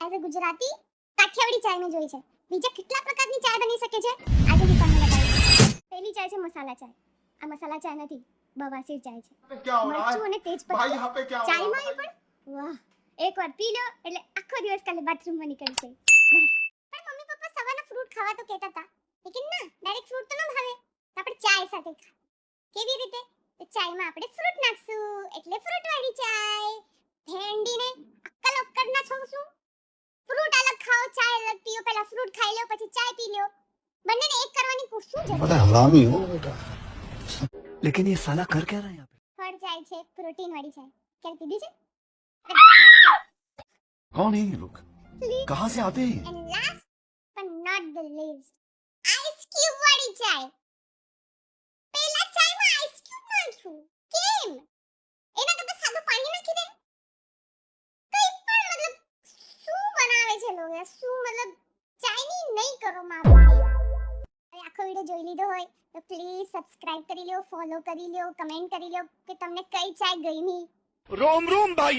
As a Gujarati Kathiawadi ચાય મેં જોઈ છે. બીજા કેટલા પ્રકારની ચાય બની શકે છે આજે હું તમને બતાવીશ. પહેલી ચાય છે મસાલા ચાય. આ મસાલા ચાય નથી, બવાસીર ચાય છે. મરચું અને તેજપત્તા ચાયમાં એ પણ વાહ, એકવાર પી લો એટલે આખો દિવસ કાલે બાથરૂમમાં નીકળશે. પણ મમ્મી પપ્પા સવારના ફ્રૂટ ખાવા તો કહેતા હતા, લેકિન ના, ડાયરેક્ટ ફ્રૂટ તો ન ભાવે, તો આપણે ચાય સાથે ખા. કેવી રીતે? તો ચાયમાં આપણે ફ્રૂટ નાખશું એટલે ફ્રૂટ વાળી ચાય. ભેંડીને અક્કલ અક્કડ ના છોડશું. ફ્રૂટ અલગ ખાઓ, ચાય અલગ પીઓ. પહેલા ફ્રૂટ ખાઈ લો, પછી ચાય પી લો. બંનેને એક કરવાની શું જરૂર? बड़ा हरामी हो बेटा। लेकिन ये साला कर क्या रहा है यहाँ पे? ફળ ચાય છે, પ્રોટીન વાળી ચાય. ક્યારે પીધી છે? कौन है ये लोग? कहाँ से आते हैं? And last but not the least, ice cube વાળી ચાય. પહેલા ચાયમાં ice cube નાખ્યું. કેમ? એના કરતા સાદું પાણી નાખી દે. કઈ પણ મતલબ શું બનાવે છે લોકો? શું મતલબ ચાયની નહીં કરો મારો. હવે આખો વિડિયો જોઈ લીધો હોય તો પ્લીઝ સબસ્ક્રાઇબ કરી લો, ફોલો કરી લો, કમેન્ટ કરી લો કે તમને કઈ ચાય ગમી. रोम रोम भाई।